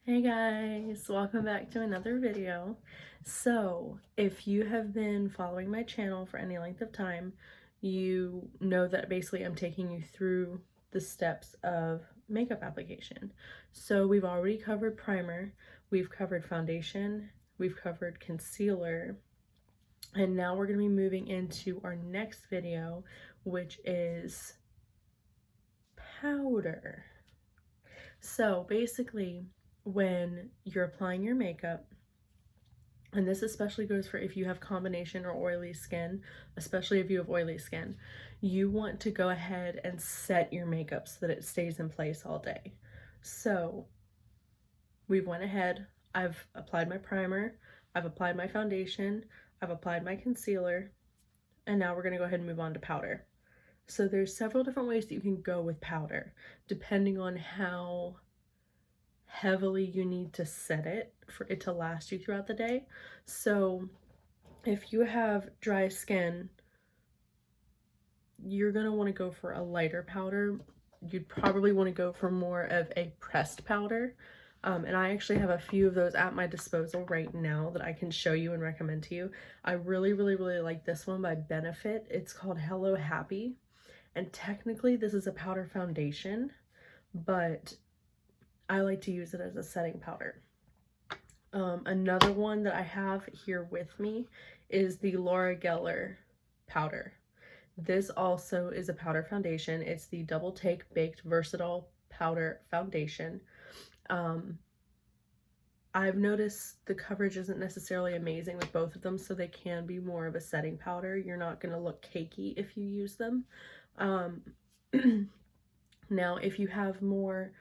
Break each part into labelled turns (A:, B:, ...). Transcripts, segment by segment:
A: Hey guys, welcome back to another video. So, if you have been following my channel for any length of time, you know that basically I'm taking you through the steps of makeup application. So, we've already covered primer, we've covered foundation, we've covered concealer, and now we're going to be moving into our next video, which is powder. So, basically, when you're applying your makeup, and this especially goes for if you have combination or oily skin, especially if you have oily skin, you want to go ahead and set your makeup so that it stays in place all day. So we went ahead, I've applied my primer, I've applied my foundation, I've applied my concealer, and now we're gonna go ahead and move on to powder. So there's several different ways that you can go with powder, depending on how heavily you need to set it for it to last you throughout the day. So if you have dry skin, you're going to want to go for a lighter powder. You'd probably want to go for more of a pressed powder. And I actually have a few of those at my disposal right now that I can show you and recommend to you. I really like this one by Benefit. It's called Hello Happy. And technically this is a powder foundation, but I like to use it as a setting powder. Another one that I have here with me is the Laura Geller powder. This also is a powder foundation. It's the Double Take Baked Versatile Powder Foundation. I've noticed the coverage isn't necessarily amazing with both of them, so they can be more of a setting powder. You're not going to look cakey if you use them. Now, if you have more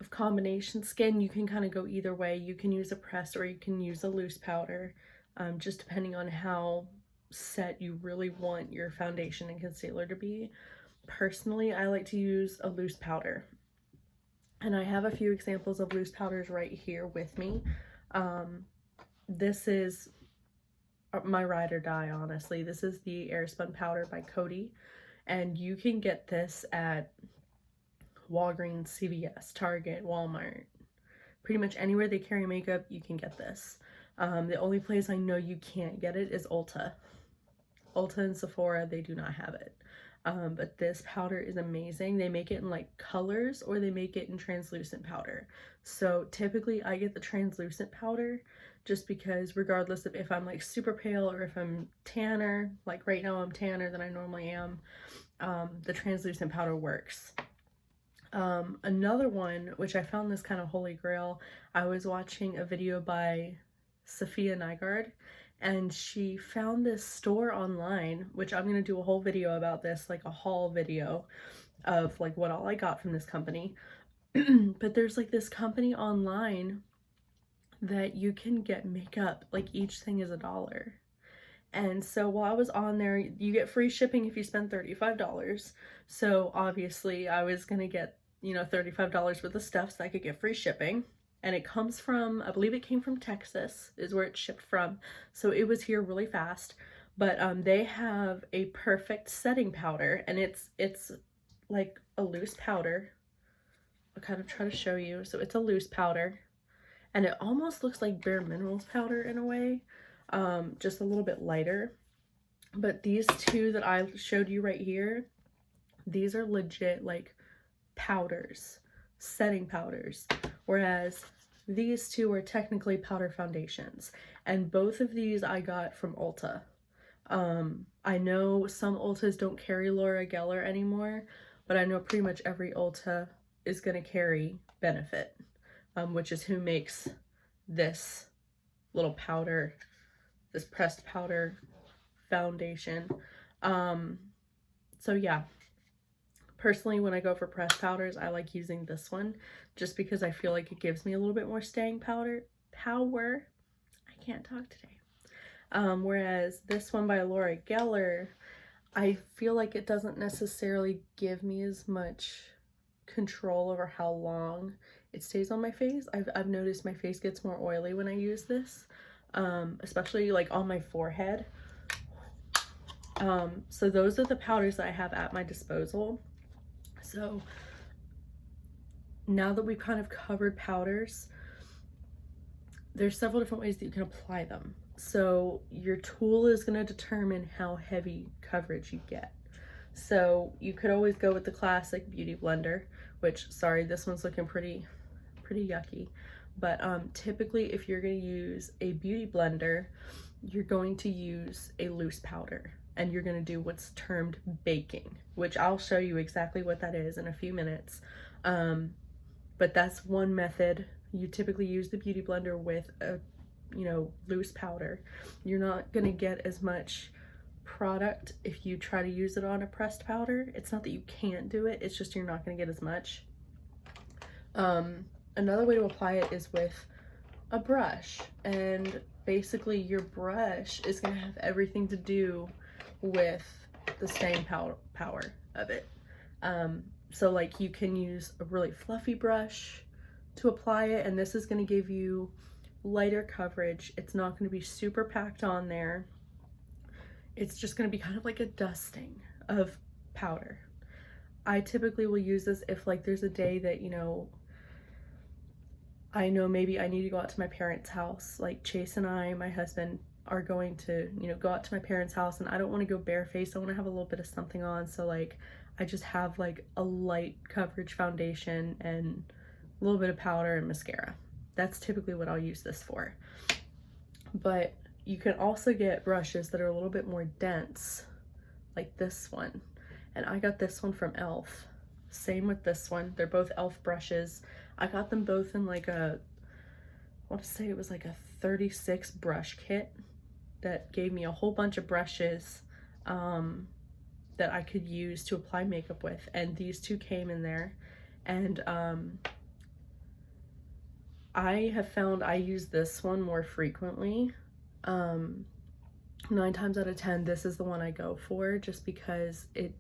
A: of combination skin, you can kind of go either way. You can use a pressed or you can use a loose powder, just depending on how set you really want your foundation and concealer to be. Personally, I like to use a loose powder, and I have a few examples of loose powders right here with me. This is my ride or die, honestly. This is the Airspun powder by Coty, and you can get this at Walgreens, CVS, Target, Walmart. Pretty much anywhere they carry makeup, you can get this. The only place I know you can't get it is Ulta. Ulta and Sephora, they do not have it. But this powder is amazing. They make it in like colors, or they make it in translucent powder. So typically I get the translucent powder just because regardless of if I'm like super pale or if I'm tanner, like right now I'm tanner than I normally am, the translucent powder works. Another one, which I found this kind of holy grail, I was watching a video by Sophia Nygaard, and she found this store online, which I'm going to do a whole video about this, like a haul video of like what all I got from this company. But there's like this company online that you can get makeup, like each thing is $1. And so while I was on there, you get free shipping if you spend $35. So obviously I was going to get, $35 worth of stuff so I could get free shipping. And it comes from, I believe it came from Texas is where it's shipped from. So it was here really fast. But they have a perfect setting powder, and it's like a loose powder. I'll kind of try to show you. So it's a loose powder, and it almost looks like Bare Minerals powder in a way, just a little bit lighter. But these two that I showed you right here, these are legit like powders, setting powders, whereas these two are technically powder foundations, and both of these I got from Ulta. I know some Ultas don't carry Laura Geller anymore, but I know pretty much every Ulta is going to carry Benefit, which is who makes this little powder, this pressed powder foundation. So yeah, personally, when I go for pressed powders, I like using this one just because I feel like it gives me a little bit more staying power. I can't talk today. Whereas this one by Laura Geller, I feel like it doesn't necessarily give me as much control over how long it stays on my face. I've noticed my face gets more oily when I use this, especially like on my forehead. So those are the powders that I have at my disposal. So now that we've kind of covered powders, there's several different ways that you can apply them. So your tool is going to determine how heavy coverage you get. So you could always go with the classic beauty blender, which, sorry, this one's looking pretty yucky. But typically if you're going to use a beauty blender, you're going to use a loose powder, and you're going to do what's termed baking, which I'll show you exactly what that is in a few minutes. But that's one method. You typically use the beauty blender with a, loose powder. You're not going to get as much product if you try to use it on a pressed powder. It's not that you can't do it, it's just you're not going to get as much. Another way to apply it is with a brush, and basically your brush is going to have everything to do with the staying power of it. So like you can use a really fluffy brush to apply it, and this is going to give you lighter coverage. It's not going to be super packed on there. It's just going to be kind of like a dusting of powder. I typically will use this if like there's a day that, I know maybe I need to go out to my parents' house. Like Chase and I, my husband, are going to, go out to my parents' house, and I don't want to go barefaced. I want to have a little bit of something on. So like I just have like a light coverage foundation and a little bit of powder and mascara. That's typically what I'll use this for. But you can also get brushes that are a little bit more dense, like this one. And I got this one from e.l.f. Same with this one. They're both e.l.f. brushes. I got them both in like I want to say it was like a 36 brush kit that gave me a whole bunch of brushes that I could use to apply makeup with. And these two came in there. And I have found I use this one more frequently. 9 times out of 10, this is the one I go for, just because it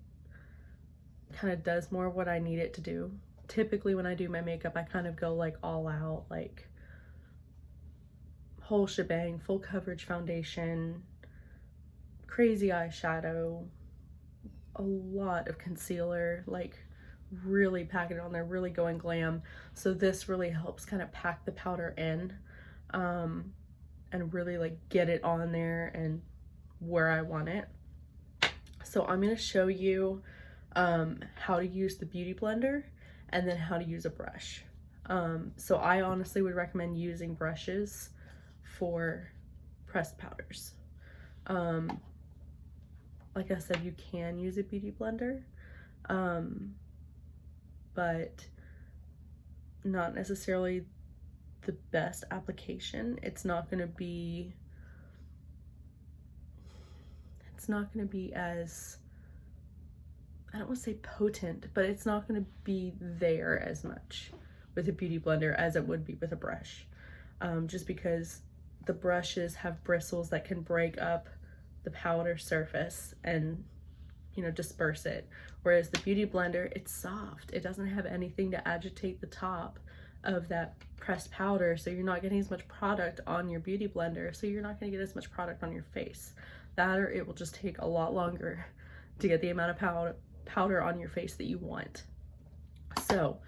A: kind of does more of what I need it to do. Typically when I do my makeup, I kind of go like all out, like whole shebang, full coverage foundation, crazy eyeshadow, a lot of concealer, like really pack it on there, really going glam. So this really helps kind of pack the powder in and really like get it on there and where I want it. So I'm going to show you how to use the beauty blender and then how to use a brush. So I honestly would recommend using brushes for pressed powders. Like I said, you can use a beauty blender, but not necessarily the best application. It's not going to be as, I don't want to say potent, but it's not going to be there as much with a beauty blender as it would be with a brush, just because the brushes have bristles that can break up the powder surface and disperse it, whereas the beauty blender, it's soft. It doesn't have anything to agitate the top of that pressed powder, so you're not getting as much product on your beauty blender, so you're not going to get as much product on your face. That, or it will just take a lot longer to get the amount of powder on your face that you want. So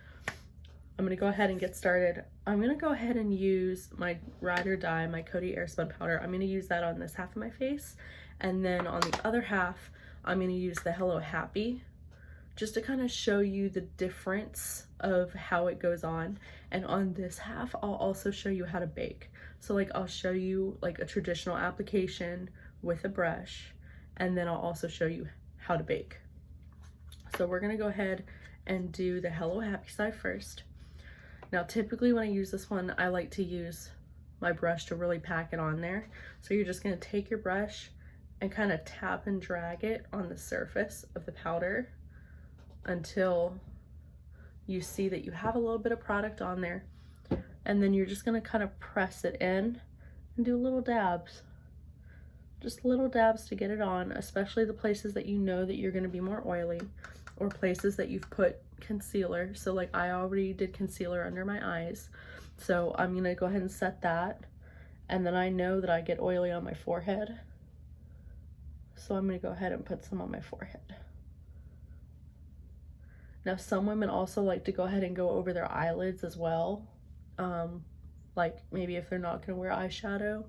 A: I'm going to go ahead and get started. I'm going to go ahead and use my Ride or Die, my Coty Airspun powder. I'm going to use that on this half of my face, and then on the other half I'm going to use the Hello Happy, just to kind of show you the difference of how it goes on. And on this half I'll also show you how to bake. So like I'll show you like a traditional application with a brush, and then I'll also show you how to bake. So we're going to go ahead and do the Hello Happy side first. Now typically when I use this one, I like to use my brush to really pack it on there. So you're just going to take your brush and kind of tap and drag it on the surface of the powder until you see that you have a little bit of product on there. And then you're just going to kind of press it in and do little dabs. Just little dabs to get it on, especially the places that you know that you're going to be more oily, or places that you've put concealer. So like I already did concealer under my eyes, so I'm going to go ahead and set that. And then I know that I get oily on my forehead, so I'm going to go ahead and put some on my forehead. Now, some women also like to go ahead and go over their eyelids as well. Like maybe if they're not going to wear eyeshadow.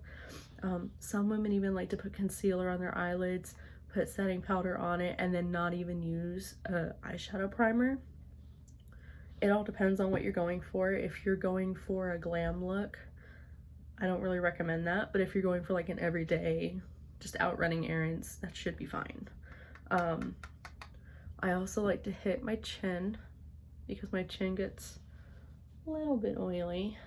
A: Some women even like to put concealer on their eyelids, put setting powder on it, and then not even use a eyeshadow primer. It all depends on what you're going for. If you're going for a glam look, I don't really recommend that. But if you're going for like an everyday, just out running errands, that should be fine. I also like to hit my chin because my chin gets a little bit oily.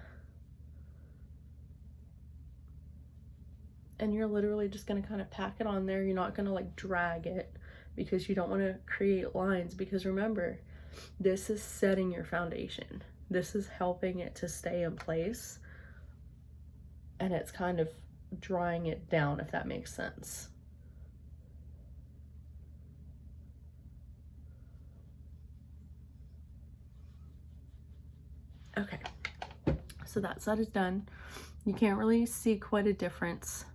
A: And you're literally just gonna kind of pack it on there. You're not gonna like drag it because you don't want to create lines, because remember, this is setting your foundation. This is helping it to stay in place, and it's kind of drying it down, if that makes sense. Okay, so that side is done. You can't really see quite a difference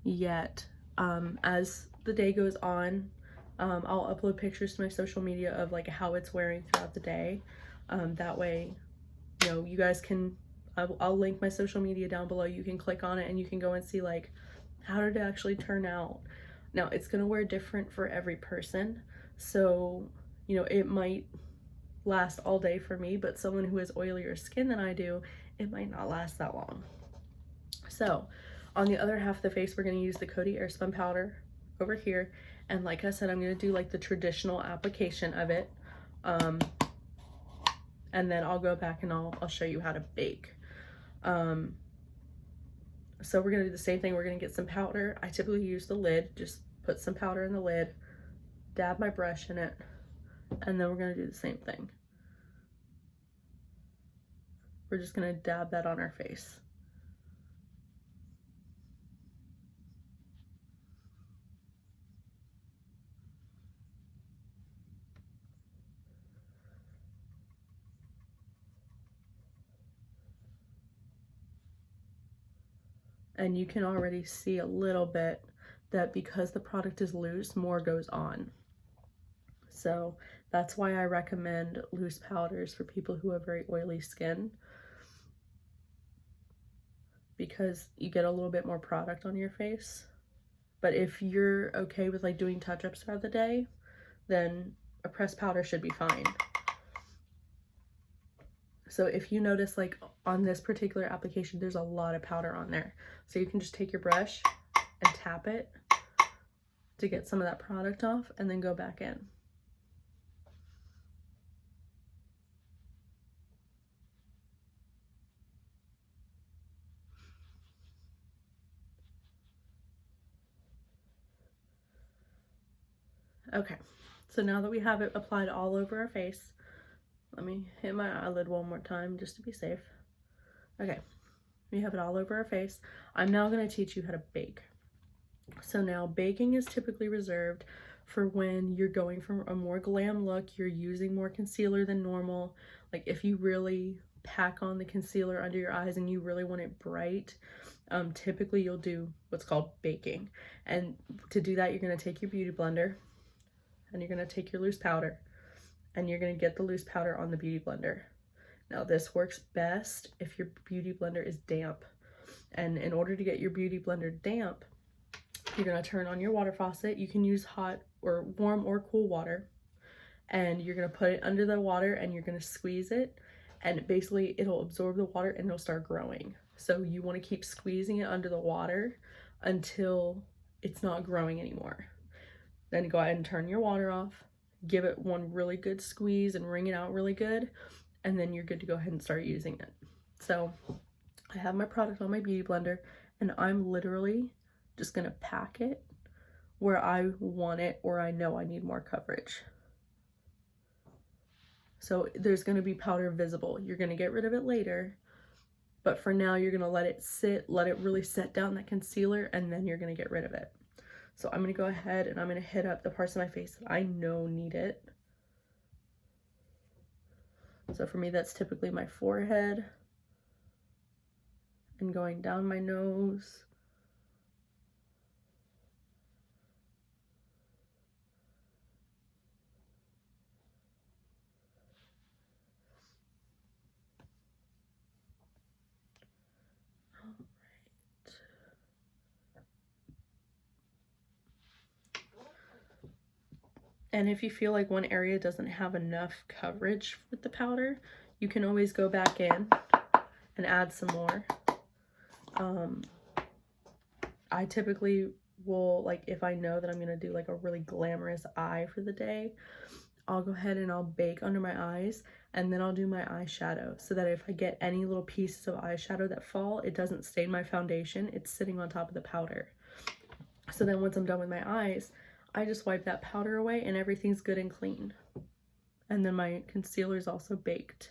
A: yet. As the day goes on, I'll upload pictures to my social media of like how it's wearing throughout the day. That way, you know, you guys can, I'll link my social media down below. You can click on it and you can go and see like, how did it actually turn out? Now, it's gonna wear different for every person. So, you know, it might last all day for me, but someone who has oilier skin than I do, it might not last that long. So, on the other half of the face, we're going to use the Coty Airspun powder over here. And like I said, I'm going to do like the traditional application of it. And then I'll go back and I'll show you how to bake. So we're going to do the same thing. We're going to get some powder. I typically use the lid. Just put some powder in the lid, dab my brush in it, and then we're going to do the same thing. We're just going to dab that on our face. And you can already see a little bit that because the product is loose, more goes on. So that's why I recommend loose powders for people who have very oily skin, because you get a little bit more product on your face. But if you're okay with like doing touch-ups throughout the day, then a pressed powder should be fine. So if you notice, like on this particular application, there's a lot of powder on there. So you can just take your brush and tap it to get some of that product off and then go back in. Okay, so now that we have it applied all over our face, let me hit my eyelid one more time just to be safe. Okay, we have it all over our face. I'm now going to teach you how to bake. So now baking is typically reserved for when you're going for a more glam look, you're using more concealer than normal. Like if you really pack on the concealer under your eyes and you really want it bright, typically you'll do what's called baking. And to do that, you're going to take your beauty blender and you're going to take your loose powder and you're going to get the loose powder on the beauty blender. Now this works best if your beauty blender is damp. And in order to get your beauty blender damp, you're going to turn on your water faucet. You can use hot or warm or cool water. And you're going to put it under the water and you're going to squeeze it. And basically it'll absorb the water and it'll start growing. So you want to keep squeezing it under the water until it's not growing anymore. Then go ahead and turn your water off. Give it one really good squeeze and wring it out really good. And then you're good to go ahead and start using it. So I have my product on my beauty blender and I'm literally just gonna pack it where I want it or I know I need more coverage. So there's gonna be powder visible. You're gonna get rid of it later, but for now you're gonna let it sit, let it really set down that concealer, and then you're gonna get rid of it. So I'm gonna go ahead and I'm gonna hit up the parts of my face that I know need it. So for me, that's typically my forehead and going down my nose. And if you feel like one area doesn't have enough coverage with the powder, you can always go back in and add some more. I typically will, like, if I know that I'm going to do like a really glamorous eye for the day, I'll go ahead and I'll bake under my eyes, and then I'll do my eyeshadow, so that if I get any little pieces of eyeshadow that fall, it doesn't stain my foundation. It's sitting on top of the powder. So then once I'm done with my eyes, I just wipe that powder away and everything's good and clean. And then my concealer is also baked.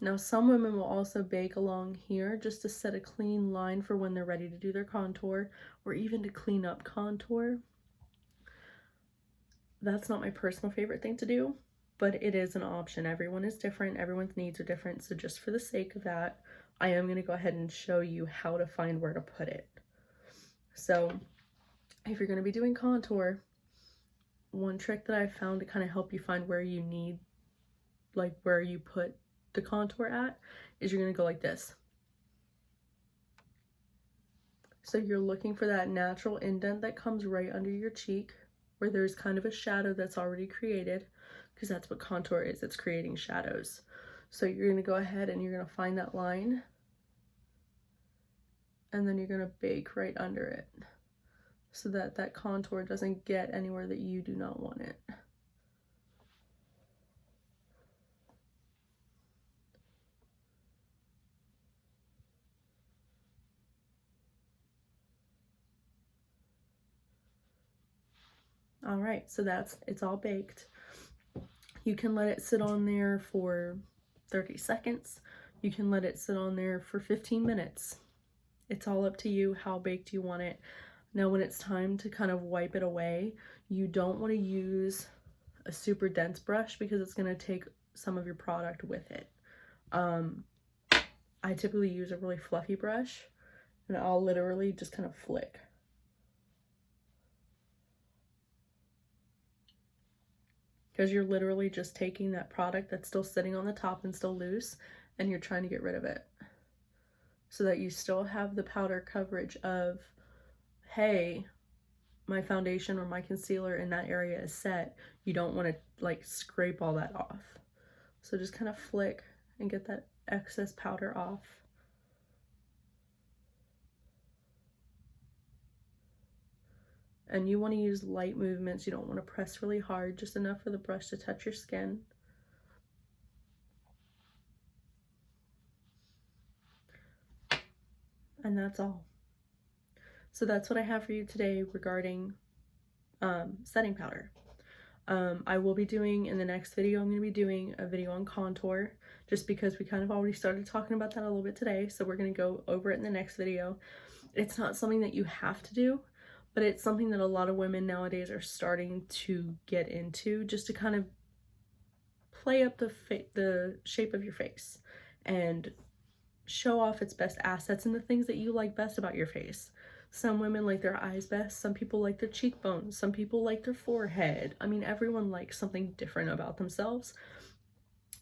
A: Now some women will also bake along here just to set a clean line for when they're ready to do their contour, or even to clean up contour. That's not my personal favorite thing to do, but it is an option. Everyone is different, everyone's needs are different, so just for the sake of that, I am going to go ahead and show you how to find where to put it. So if you're going to be doing contour, one trick that I've found to kind of help you find where you need, like where you put the contour at, is you're going to go like this. So you're looking for that natural indent that comes right under your cheek, where there's kind of a shadow that's already created, because that's what contour is, it's creating shadows. So you're going to go ahead and you're going to find that line, and then you're going to bake right under it, so that that contour doesn't get anywhere that you do not want it. All right, so it's all baked. You can let it sit on there for 30 seconds. You can let it sit on there for 15 minutes. It's all up to you how baked you want it. Now when it's time to kind of wipe it away, you don't want to use a super dense brush because it's going to take some of your product with it. I typically use a really fluffy brush, and I'll literally just kind of flick. Because you're literally just taking that product that's still sitting on the top and still loose, and you're trying to get rid of it, so that you still have the powder coverage of, hey, my foundation or my concealer in that area is set. You don't want to like scrape all that off. So just kind of flick and get that excess powder off. And you want to use light movements. You don't want to press really hard, just enough for the brush to touch your skin. And that's all. So that's what I have for you today regarding setting powder. I will be doing, in the next video, I'm going to be doing a video on contour, just because we kind of already started talking about that a little bit today. So we're going to go over it in the next video. It's not something that you have to do, but it's something that a lot of women nowadays are starting to get into, just to kind of play up the shape of your face and show off its best assets and the things that you like best about your face. Some women like their eyes best, some people like their cheekbones, some people like their forehead. I mean, everyone likes something different about themselves.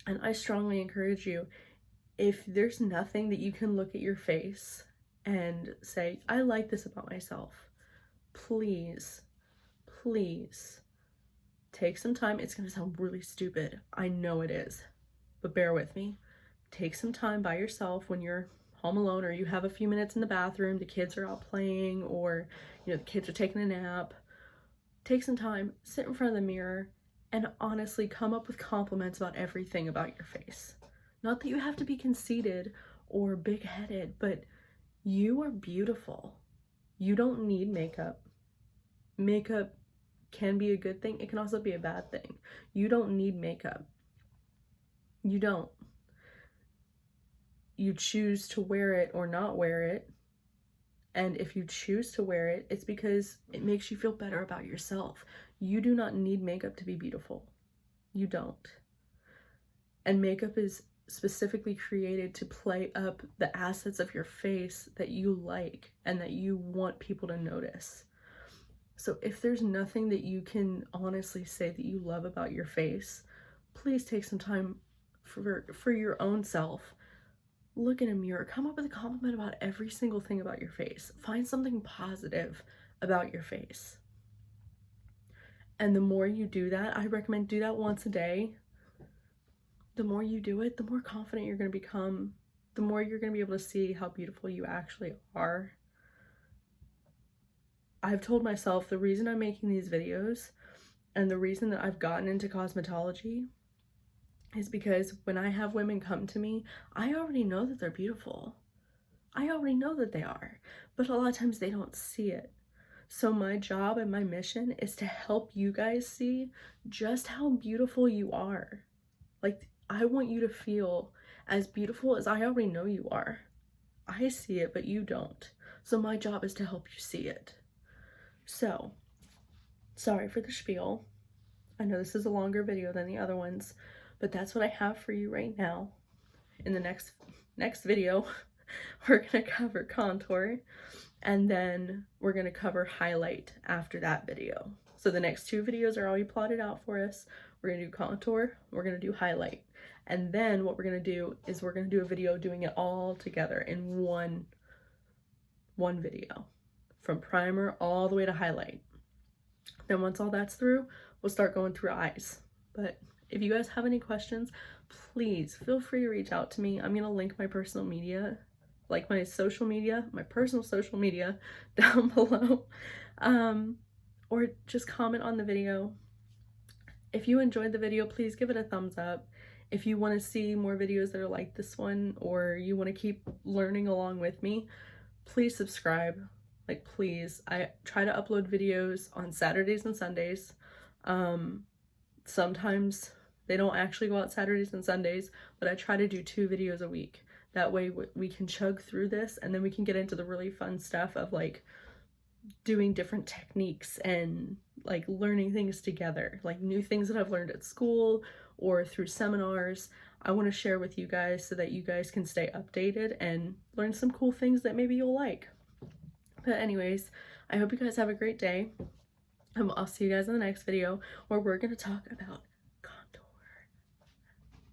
A: And I strongly encourage you, if there's nothing that you can look at your face and say, I like this about myself, please, please take some time. It's going to sound really stupid. I know it is, but bear with me. Take some time by yourself when you're home alone, or you have a few minutes in the bathroom, the kids are out playing, or the kids are taking a nap. Take some time, sit in front of the mirror, and honestly come up with compliments about everything about your face. Not that you have to be conceited or big-headed, but you are beautiful. You don't need makeup. Makeup can be a good thing. It can also be a bad thing. You don't need makeup. You don't. You choose to wear it or not wear it. And if you choose to wear it, it's because it makes you feel better about yourself. You do not need makeup to be beautiful. You don't. And makeup is specifically created to play up the assets of your face that you like and that you want people to notice. So if there's nothing that you can honestly say that you love about your face, please take some time for your own self. look in a mirror, come up with a compliment about every single thing about your face. Find something positive about your face. And the more you do that, I recommend do that once a day. The more you do it, the more confident you're going to become, the more you're going to be able to see how beautiful you actually are. I've told myself the reason I'm making these videos and the reason that I've gotten into cosmetology is because when I have women come to me, I already know that they're beautiful. I already know that they are, but a lot of times they don't see it. So my job and my mission is to help you guys see just how beautiful you are. Like, I want you to feel as beautiful as I already know you are. I see it, but you don't. So my job is to help you see it. So, sorry for the spiel. I know this is a longer video than the other ones, but that's what I have for you right now. In the next video, we're gonna cover contour, and then we're gonna cover highlight after that video. So the next 2 videos are already plotted out for us. We're gonna do contour, we're gonna do highlight. And then what we're gonna do is we're gonna do a video doing it all together in one video, from primer all the way to highlight. Then once all that's through, we'll start going through eyes. But if you guys have any questions, please feel free to reach out to me. I'm gonna link my personal media, like my social media, my personal social media down below. Or just comment on the video. If you enjoyed the video, please give it a thumbs up. If you want to see more videos that are like this one, or you want to keep learning along with me, please subscribe. Like, please. I try to upload videos on Saturdays and Sundays. Sometimes they don't actually go out Saturdays and Sundays, but I try to do 2 videos a week. That way we can chug through this, and then we can get into the really fun stuff of like doing different techniques and like learning things together, like new things that I've learned at school or through seminars. I want to share with you guys so that you guys can stay updated and learn some cool things that maybe you'll like. But anyways, I hope you guys have a great day. I'll see you guys in the next video where we're going to talk about